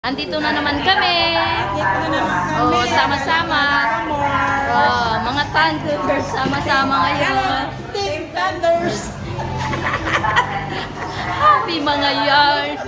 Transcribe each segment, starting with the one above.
Andito na naman kami. Oh, sama-sama. Oh, mga Thunders sama-sama ngayon. Team Thunders. Happy mga yarn.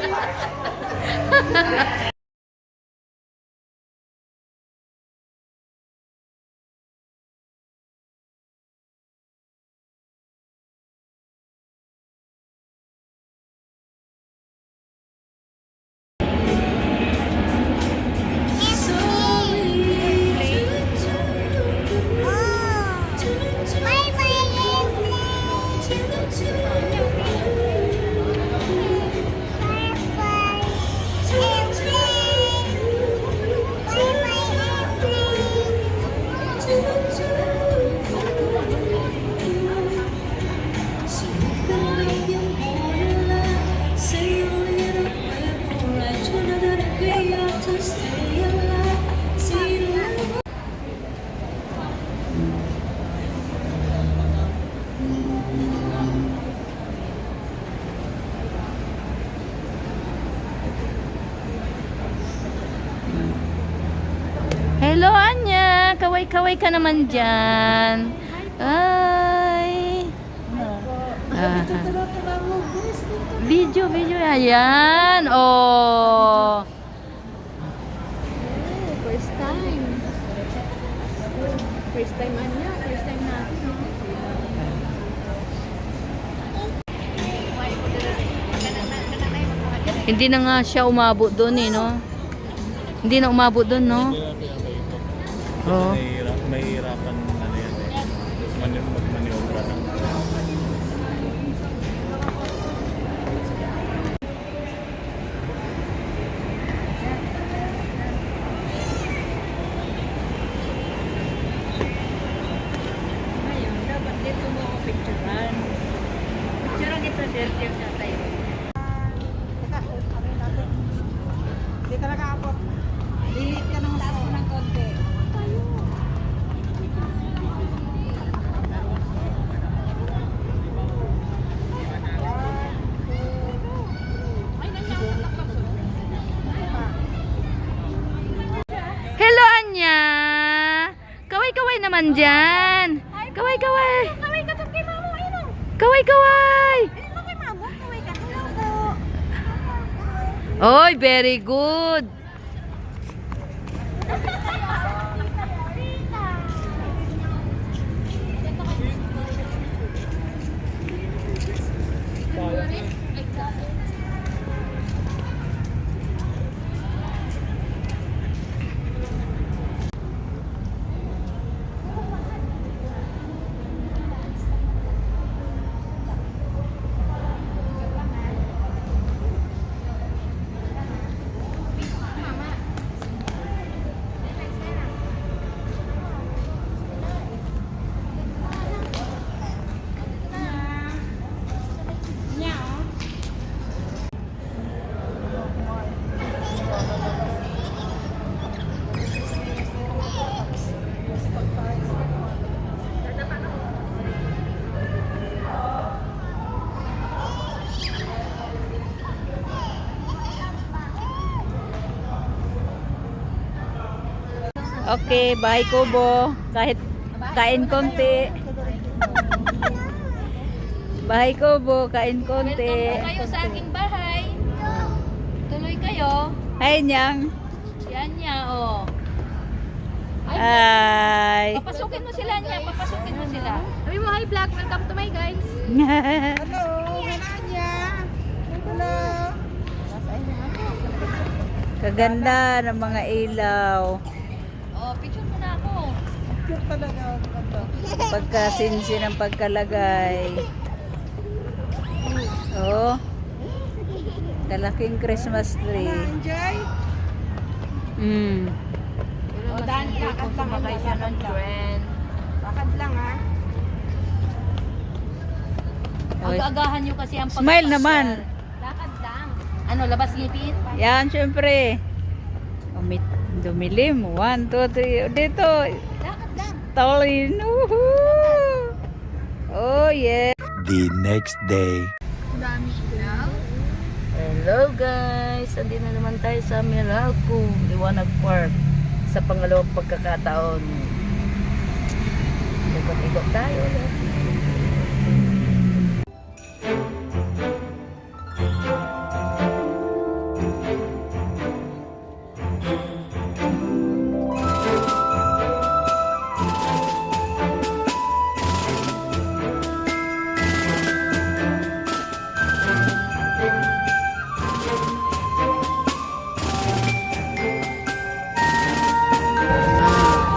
Hello, Anya. Kaway-kaway ka naman dyan. Ay. Video. Ayan. Oh. First time. First time Anya. First time natin. Hindi na nga siya umabot doon eh, no? Hindi na umabot doon, no? Oh. Mahirapan na yan eh. Magmaniobra ng Ngayon, dapat dito mo ako picturean. Picturean kita dito sa tayo. Hindi ka nakakapot. Lilit ka ng taas mo ng konti. Hello, Anya. Kaway-kaway naman dyan. Kaway-kaway. Kaway ka to kay mamo. Ayun o. Kaway-kaway. Ayun o kay mamo. Kaway ka. Hello po. Oy, very good. Okay, bye Kubo. Kahit kain konti. Bye Kubo, kain konti. Welcome po kayo sa aking bahay. Tuloy kayo. Hi, Nyang. Yan niya, oh. Hi. Papasukin mo sila niya, papasukin mo sila. Sabi mo, hi vlog. Welcome to my guys. Hello. Anya. Hello. Kaganda ng mga ilaw. Oh, picture mo na ako. Cute talaga. Pagkasinsi ng pagkalagay. Oh. Kalaking Christmas tree. Enjoy. Pero mas Dan, enjoy lakad kung lang, sumakay siya ng lakad lang. tren. Lakad lang ha. Oy. Aga-agahan nyo kasi ang pagpapasyal. Smile naman. Lakad lang. Ano, labas ngipin? Yan, syempre. Dumilim. 1, 2, 3. Dito. Lakad lang. Tolin. Woohoo! Oh, yeah. the next day. Dami ilaw. Hello guys! Andito na naman tayo sa Meralco, Liwanag Park. Sa pangalawang pagkakataon. Ikot-ikot tayo.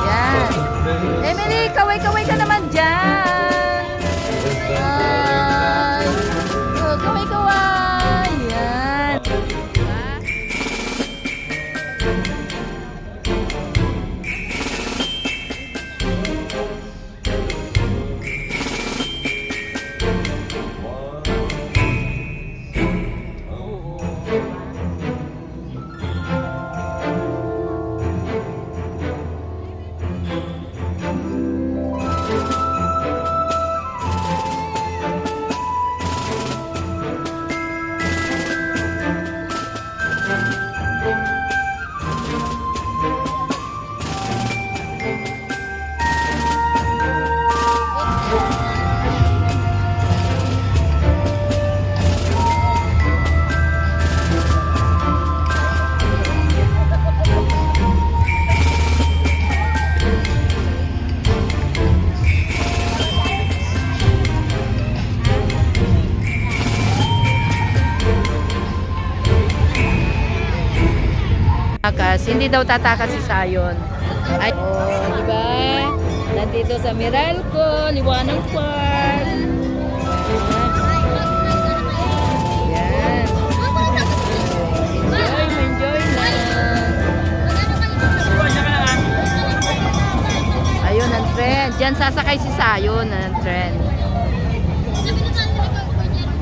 Yan. Emily, kaway-kaway ka naman dyan. Ay. Oh, kaway-kaway. Yan. Hindi daw tatakas si Sayon. Ay, oh, di ba? Nandito sa Meralco, Liwanag Park. Yan. Enjoy lang. Ayun ang tren. Diyan sasakay si Sayon ang tren.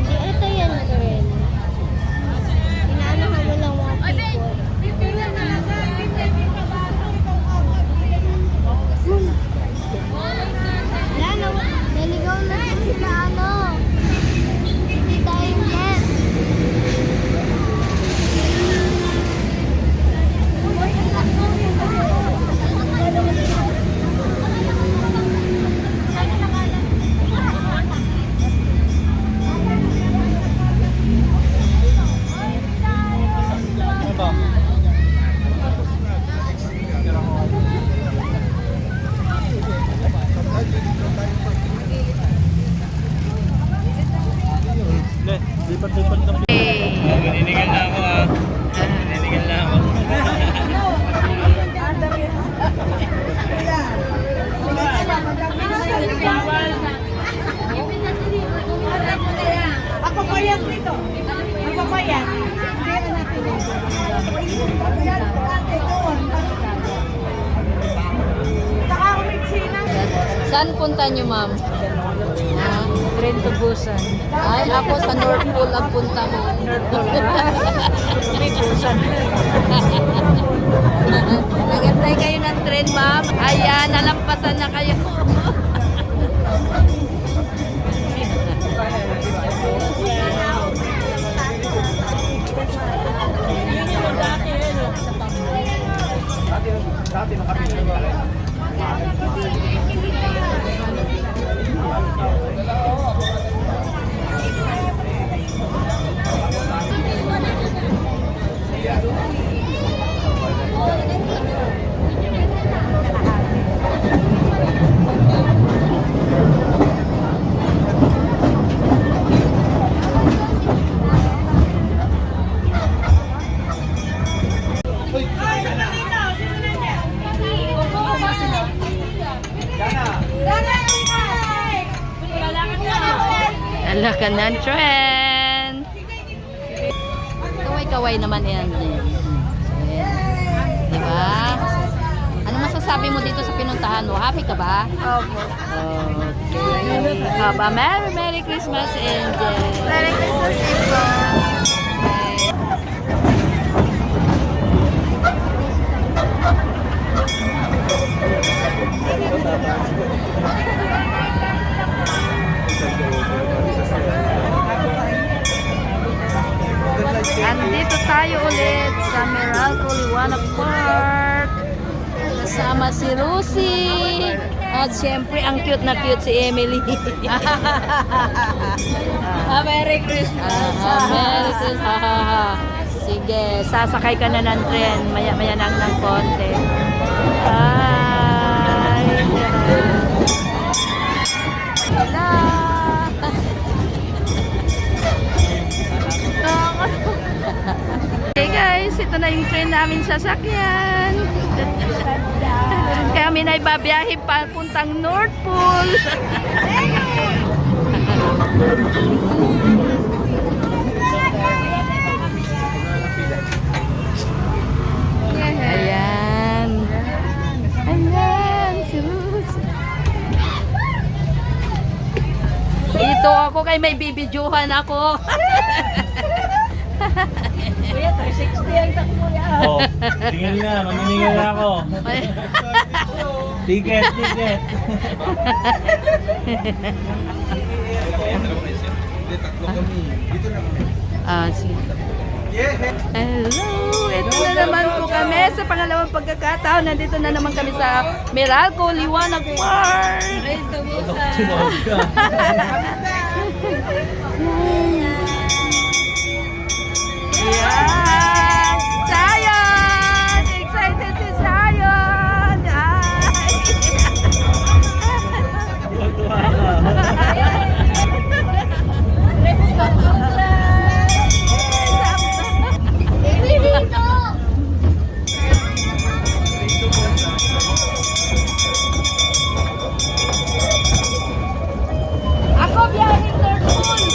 Ito yan, Ren. Inaanahan mo lang mga people. Naligaw na sila, hindi tayo yes. Lipat-lipat lang. Naninigal na ako ah. Naninigal na ako. Ako payak dito. Ako payak. Saka ako magsinang. Saan punta niyo, ma'am? Tren to Busan. Ay, ako sa North Pole ang punta mo. Nagantay kayo ng tren, ma'am. Ayan, nalampasan na kayo. Dati nakapili ko rin. Alakan ng tren. Kaway-kaway naman yan din. Di ba? Ano masasabi mo dito sa pinuntahan mo? Happy ka ba? Opo. Okay. Haba, Merry Christmas, Angel. Merry Christmas, Ipon. Ano Liwanag Park. Kasama si Lucy. At syempre, ang cute na cute si Emily. Merry Christmas! Merry Christmas. Sige, sasakay ka na ng tren. Maya-maya lang ng konti. Bye! Hello! Hey guys, ito na yung train namin sasakyan. Kami na ibabiyahe papuntang North Pole. Ayan. Ayan. Sus. Ito ako kay may bibidyohan ako. Kuya, 360 ang takbo yan. Oh, tingin na, maniningil na ako. Ticket. Sige. Hello! Ito na naman po kami sa pangalawang pagkakataon. Nandito na naman kami sa Meralco, Liwanag Park. Raise the busa. Tumawag ka. Ayan! Zion! Excited si Zion! Ay! Tuwa ka. Ako biyahing North Pole!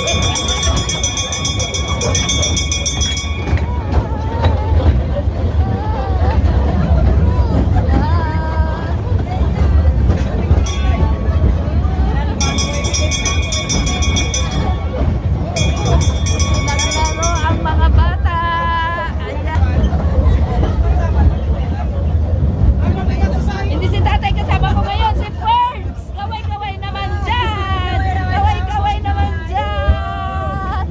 Naglaro ang mga bata. Ayan. Hindi si tatay kasama ko ngayon, si Ferns. Kaway-kaway naman dyan. Kaway-kaway naman dyan.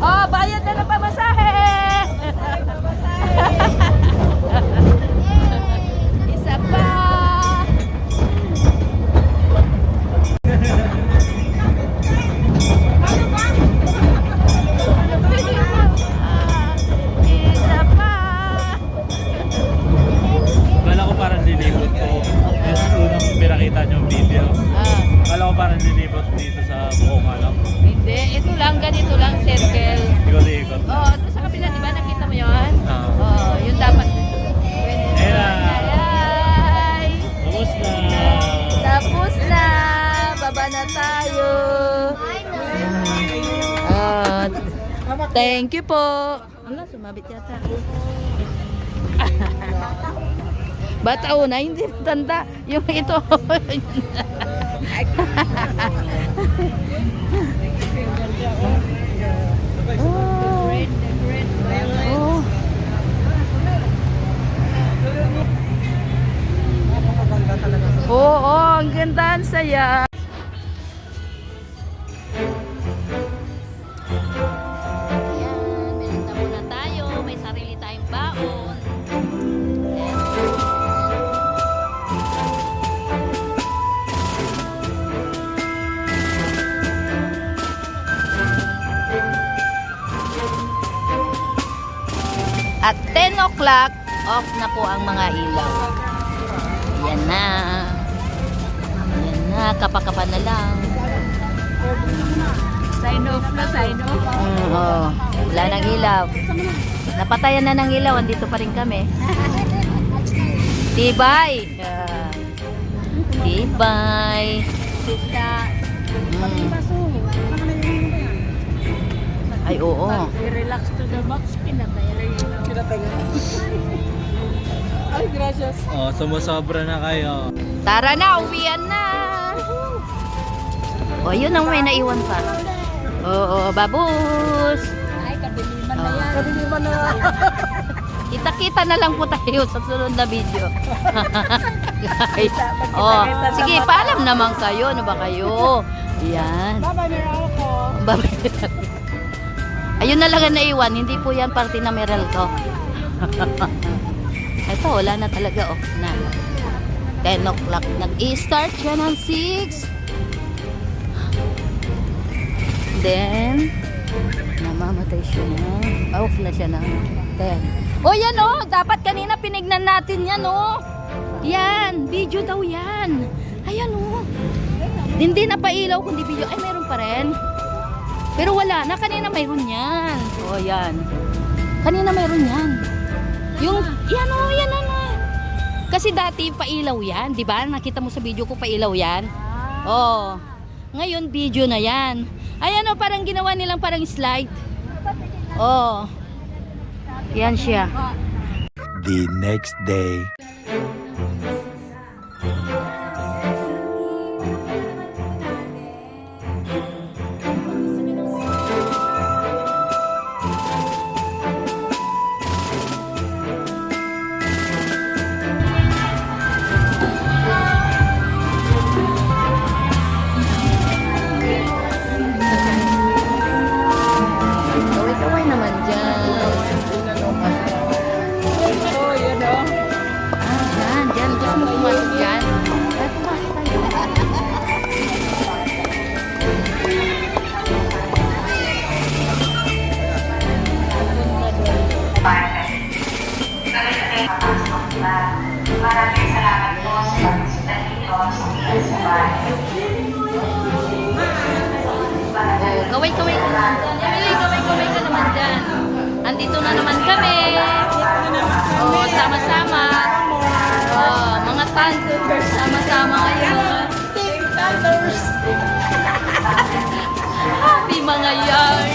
Oh, bayad na ng pamasahe. Isa pa. Isa pa. Kala ko parang lilibot ko. Yung unang pinakita niyo yung video. Kala ko parang lilibot dito sa buong alam. Hindi, ito lang, ganito lang, circle. Ikot-ikot. Oh, ito sa kabila, di ba? Nakita mo yun? Ah. Oh, yun dapat. Ayan na. Ay, Tapos na. tapos na. Baba na tayo. At, thank you po. Ala, sumabit yata. Bata una, hindi tanda. Yung ito. Oh. Oo, ang ganda, ang saya. Ayan, meron muna tayo. May sarili tayong baon. At 10 o'clock, off na po ang mga ilaw. Yan na. Yan na, kapakapan na lang. Sign off na, sign off. Oo, wala nang ilaw. Napatayan na ng ilaw, andito pa rin kami. Tibay! Tibay! Ay, oo. Relax to the max, pinatayan. Ay, gracias. Oh, sumusobra na kayo. Tara na, uwian na! O, yun ang may naiwan pa. Oo, babus! Ay, kabiliman na yan. Kabiliman na. Kita-kita na lang po tayo sa sunod na video. Guys. Oh, sige, paalam naman kayo. Ano ba kayo? Yan. Bye-bye, meron ako. Bye-bye. Ayun na lang ang naiwan, hindi po yan parte na Meralco. Ito, wala na talaga, off na. 10 o'clock, nag-i-start siya ng 6. Then, namamatay siya na. Off na siya ng 10. Oh, yan oh, dapat kanina pinignan natin yan oh. Yan, video daw yan. Ayan oh. Hindi na pailaw kundi video. Ay, meron pa rin. Pero wala na, kanina mayroon yan. Oh, yan. Kanina mayroon yan. Yung, yan oh, yan na. Kasi dati pailaw yan, di ba? Nakita mo sa video ko pailaw yan. Oh. Ngayon video na yan. Ayan oh, parang ginawa nilang parang slide. Oh. Yan siya. The next day. Kaway-kaway naman dyan. Oh, yan o. Dyan, dyan. Gusto mo pumasok dyan? Ay, pumasok tayo. Maraming salamat po sa pagbisita ninyo sa PSY. Oh, kaway-kaway ka naman. Emily, kaway-kaway ka naman dyan. Andito na naman kami. Oh, sama-sama. Oh, mga thunders, sama-sama ngayon. Team Thunders. Happy mga yarn.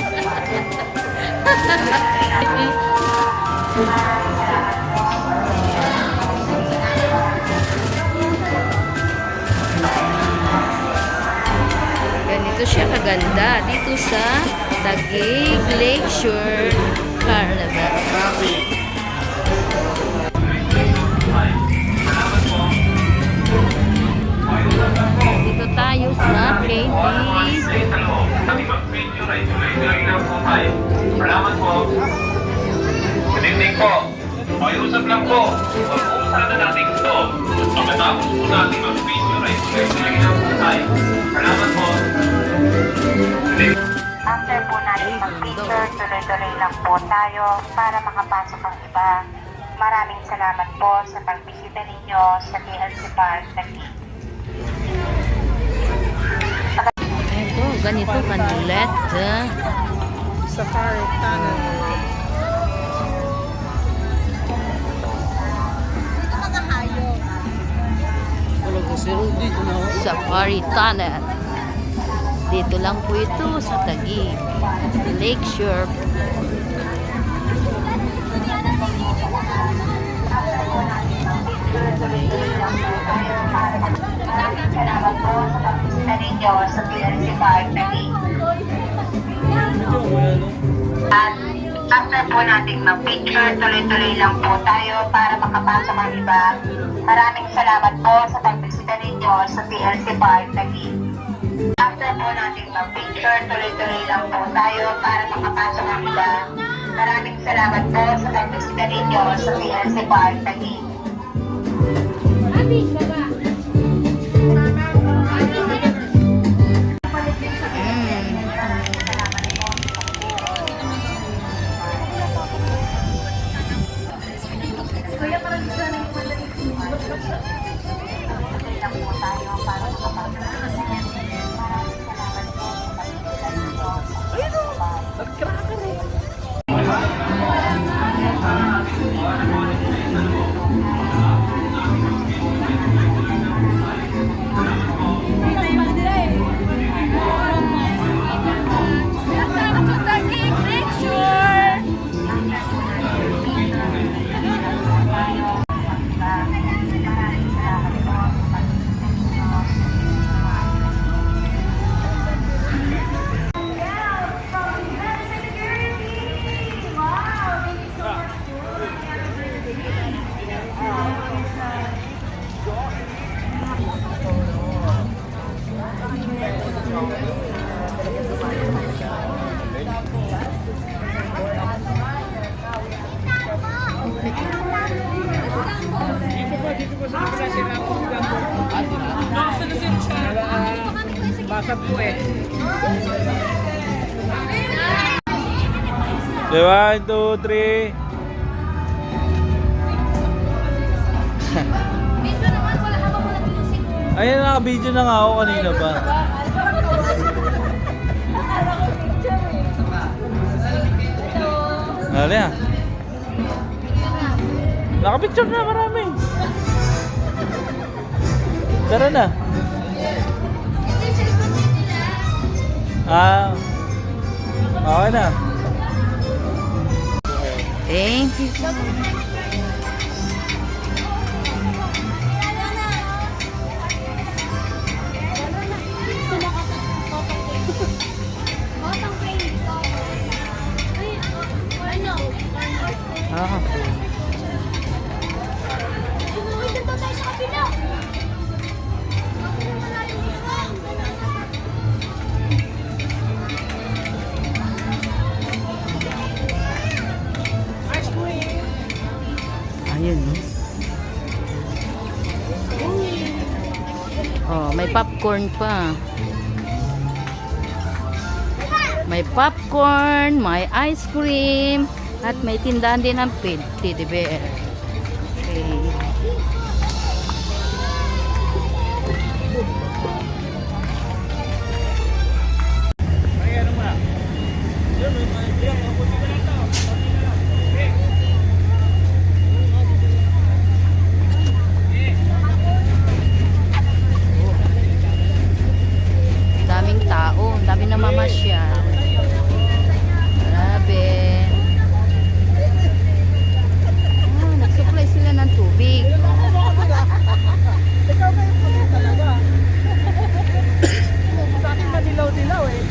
Ganito siya kaganda dito sa Taguig Lakeshore Carnival. Dito tayo sa KD. Salamat po. Good evening po. Pakiusap lang po. Pag-uusapan na natin ito. Pagkatapos po natin mag-video ay tuloy-tuloy na po tayo. Salamat po. After po natin mag-picture, tuloy-tuloy lang po tayo para makapasok ang iba. Maraming salamat po sa pagbisita ninyo sa TLC Park Taguig. Ito, ganito kanulit. Safari Tunnel. Safari Tunnel. Dito lang po ito sa Taguig Lakeshore. Salamat po sa pagbisita ninyo sa TLC Park Taguig. At after po natin mag-picture, tuloy-tuloy lang po tayo para makapasok ang iba. Maraming salamat po sa pagbisita ninyo sa TLC Park Taguig. After po natin mag-picture, tuloy-tuloy lang po tayo para makapasok ang iba. Maraming salamat po sa pagbisita ninyo sa TLC Park Taguig. Sabu eh. Okay, 1, 2, 3. Video naman, wala habang mo nag-music. Ayun, naka-video na nga ako kanina pa. Ano yan? Naka-picture na marami. Tara na. Ah. Okay na. Thank you. Ah. Ayun, no? Oh, may popcorn pa. May popcorn, may ice cream, at may tindahan din ng teddy bear. Okay. Daming tao, daming namamasyal. Grabe. Ah, nag-supply sila ng tubig. Sa akin madilaw-dilaw eh.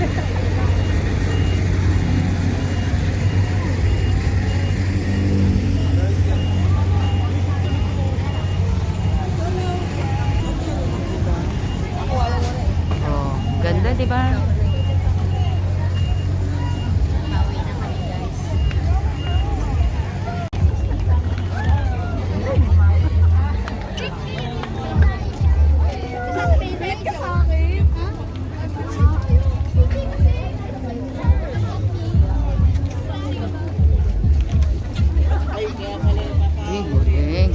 Oh, ganda, di ba? Galing.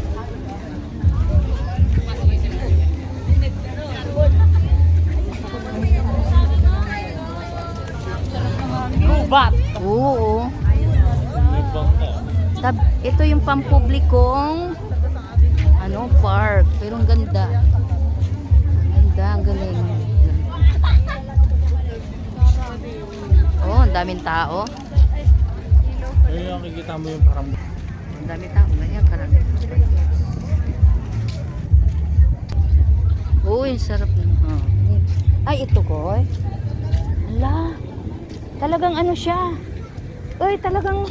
Gubat. Oo. Lubang ka. Ito yung pampublikong park. Pero ang ganda. Ang ganda, ang galing. Oh, ang daming tao. Ayun, nakikita mo yung parang... Ang daming tao. Ganyan, karami. Uy, sarap na. Ay, ito ko. Ala. Talagang ano siya. Uy, talagang...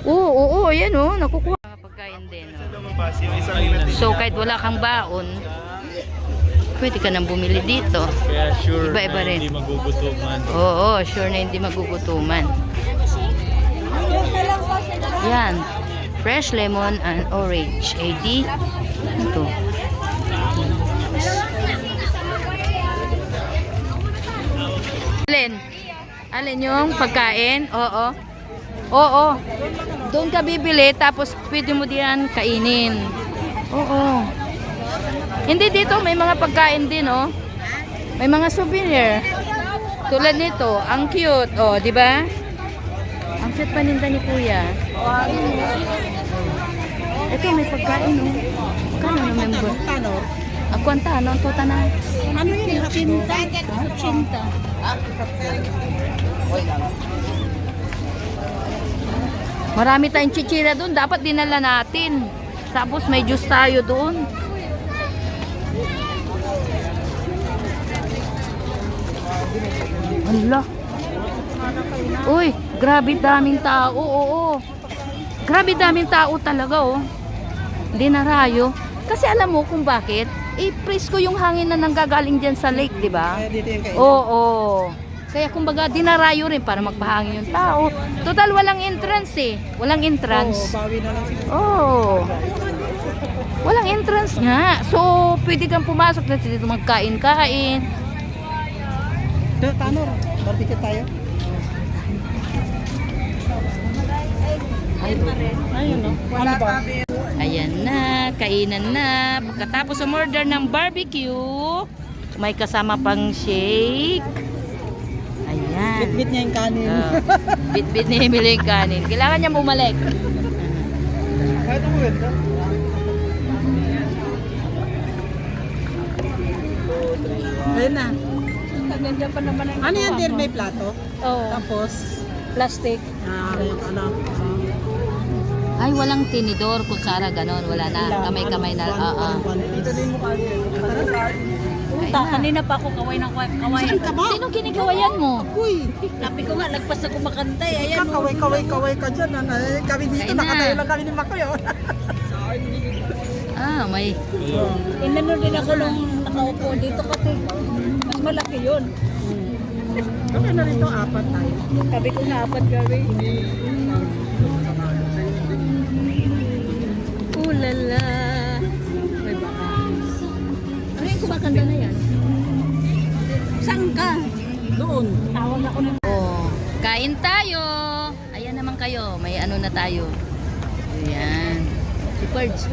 Oo, yan oh. Nakukuha. Pagkain din. Oh. So, kahit wala kang baon, pwede ka nang bumili dito. Kaya sure Iba-iba na rin. hindi magugutuman. Oo, sure na hindi magugutuman. Yan. Fresh lemon and orange. AD. Ito. Alin yung pagkain? Oo. Oo. Doon ka bibili tapos pwede mo diyan kainin. Oo. Hindi dito may mga pagkain din, oh. May mga souvenir. Tulad nito, ang cute, oh, di ba? Ang cute paninda ni Kuya. Ito may pagkain, oh. Kano na member? Ako ang tanong, tuta na. Ano yun? Cinta? Cinta. Marami tayong chichira doon. Dapat dinala natin. Tapos may juice tayo doon. Hala. Uy, grabe daming tao. Oo. Grabe daming tao talaga, oh. Dinarayo. Kasi alam mo kung bakit? Presko yung hangin na nanggagaling dyan sa lake, di ba? Oo. Kaya kumbaga dinarayo rin para magpahangin yung tao. Total walang entrance eh. Walang entrance. Bawi na lang siguro. Oo. Walang entrance nga. So, pwede kang pumasok na dito magkain-kain. Tanor, barbecue tayo. Ayun, no? Wala pa. Ayan na, kainan na. Pagkatapos umorder ng barbecue, may kasama pang shake. Ayan. Bit-bit niya yung kanin. Bit-bit ni Emily yung kanin. Kailangan niya bumalik. Kahit ang maganda. Ayun na. Nandiyan pa naman ang Ano yan, dear? May plato? Oo. Tapos, Plastic. Ay, walang tinidor, kutsara, ganon. Wala na. Kamay-kamay na. Oo. Punta, kanina pa ako kaway ng kaway. Sino kinikawayan mo? Uy, Sabi ko nga, lagpas ako makantay. Ayan, oh. kaway ka dyan. Kami dito, Kain na. nakatayo lang kami ni Makoy. Ah, may... Inano din ako nung nakaupo dito kasi mas malaki yun. Kami na rin ito, 4 tayo. Sabi ko na 4 gawin. Ulala. May baka. Ano yung kumakanda na yan? Saan ka? Doon. Tawag ako ng... Oh, kain tayo. Ayan naman kayo. May ano na tayo. Ayan. Si Purge.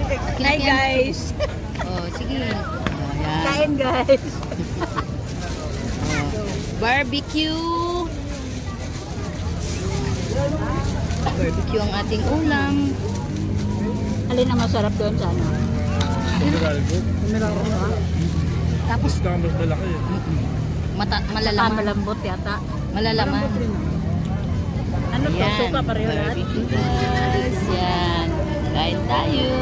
Hi guys! Oh, sige. Oh, ayan. Kain guys! Barbecue. Barbecue ang ating ulam. Alin ang masarap doon sana? Tapos Mas malaki eh. malalaman. Malambot yata. Malalaman. Ano to? Yan. Suka pareho lahat? Barbecue guys. Yan. Kain tayo.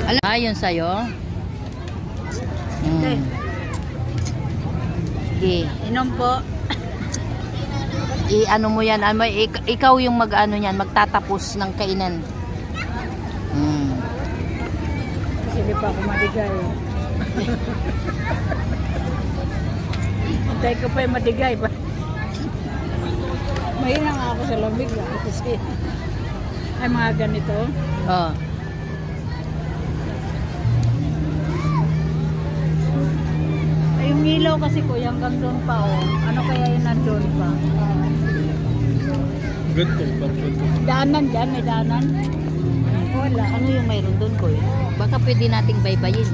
Alam, ayon sa'yo. Okay. Sige. Inom po. I-ano mo yan. Ikaw yung mag-ano yan. Magtatapos ng kainan. Kasi di pa ako madigay. Hintay ko pa yung madigay ba? Mahina nga ako sa lamig kasi ay mga ganito. Oh. Ay, yung ilaw kasi ko hanggang doon pa oh. Ano kaya yun nandun pa? Ganito, ganito. Daanan dyan, may daanan. Wala. Ano yung mayroon doon ko eh? Baka pwede nating baybayin.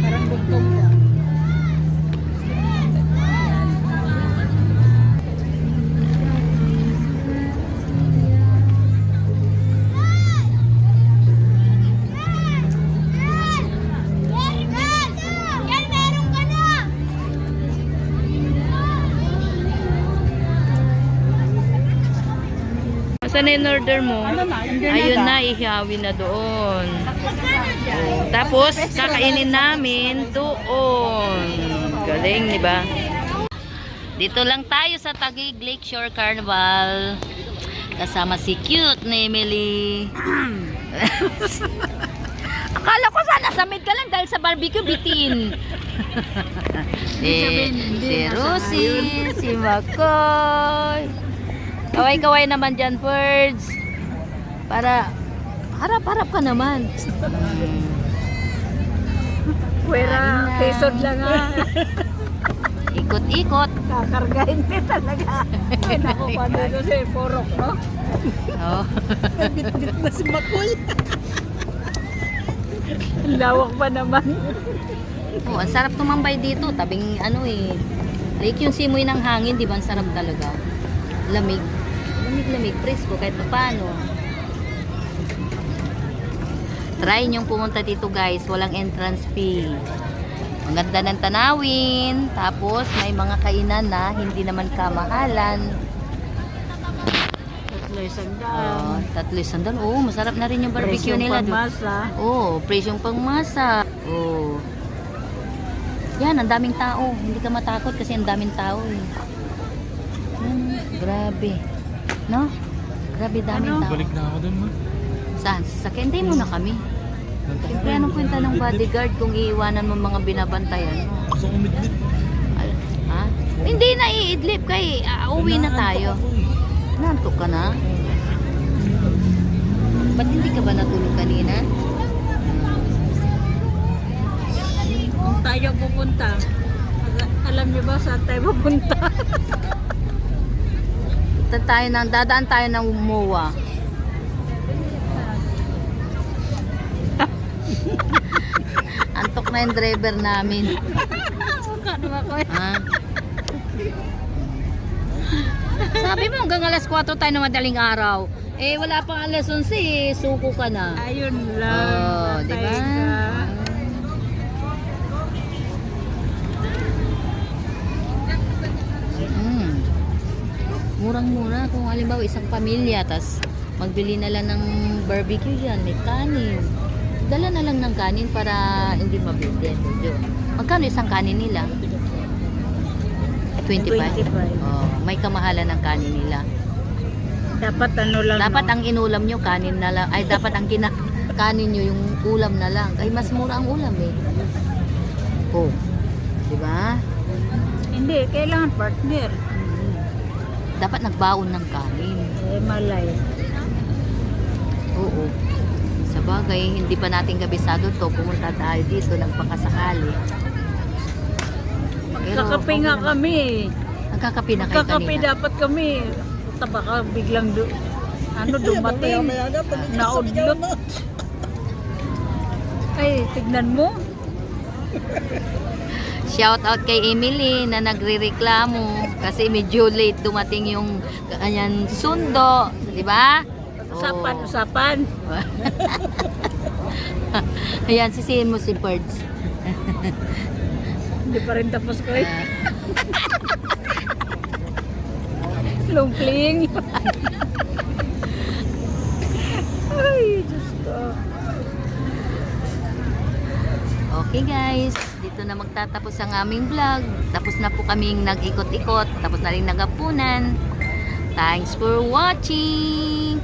Parang bugtong pa. Saan na in-order mo? Ano na? Ayun na, ihawi na doon. Oh, tapos, kakainin namin doon. Galing, di ba? Dito lang tayo sa Taguig Lakeshore Carnival. Kasama si cute na Emily. Akala ko sana sa mid ka lang dahil sa barbecue bitin. Si Rosie, si Makoy. Kaway-kaway naman dyan, birds. Para harap-harap ka naman. Pwera, pesod lang ha. Ikot-ikot. Kakargahin din talaga. Ay, naku, paano ito si Porok, no? Oh. Bit-bit na si Makoy. Ang lawak pa naman. Oh, ang sarap tumambay dito. Tabing ano eh. Like yung simoy ng hangin, di ba? Ang sarap talaga. Lamig. Lamig-lamig. Presko kahit pa paano. Try niyong pumunta dito guys. Walang entrance fee. Ang ganda ng tanawin. Tapos may mga kainan na hindi naman kamahalan. $300. Oh, masarap na rin yung barbecue nila doon. Oh, presyong pangmasa. Oh. Yan, ang daming tao. Hindi ka matakot kasi ang daming tao eh. Grabe. No? Grabe daming tao. Balik na ako dun, ma. Saan? Sa Hindi mo na kami. Siyempre, anong kwenta ng bodyguard kung iiwanan mo mga binabantayan mo? Gusto ko umidlit. Ha? Hindi na iidlip kay uwi na tayo. Nantok ka na? Ba't hindi ka ba natulog kanina? Kung tayo pupunta, alam niyo ba saan tayo pupunta? Dadaan tayo ng MOA. Antok na yung driver namin. Mukha naman ko. Ha? Sabi mo hanggang alas 4 tayo na madaling araw. Eh wala pang alas 11 eh. Suko ka na. Ayun lang. Oh, di ba? Patay ka. Murang-mura kung halimbawa isang pamilya tas magbili na lang ng barbecue dyan, may kanin. Dala na lang ng kanin para hindi mabitin. Magkano isang kanin nila? 25? 25. Oh, may kamahalan ng kanin nila. Dapat ano lang. Dapat no? ang inulam nyo kanin na lang. Ay dapat ang kanin nyo yung ulam na lang. Ay mas mura ang ulam eh. Oh. 'Di ba? Hindi, kailangan partner. Dapat nagbaon ng kanin. Eh, malay. Oo. Sa bagay, hindi pa natin kabisado to. Pumunta tayo dito ng pakasakali. Kakape nga kami. Nagkakape na kayo Kakape kanina. dapat kami. Baka biglang dumating. Naudlot. Ay, tignan mo. Shout out kay Emily na nagrereklamo kasi medyo late dumating yung kanyang sundo, di ba? Usapan, Oh. usapan. Ayan, sisihin mo si Birds. Hindi pa rin tapos ko eh. Lumpling. Ay, Diyos ko. Okay guys, dito na magtatapos ang aming vlog. Tapos na po kaming nag-ikot-ikot. Tapos na rin nagapunan. Thanks for watching!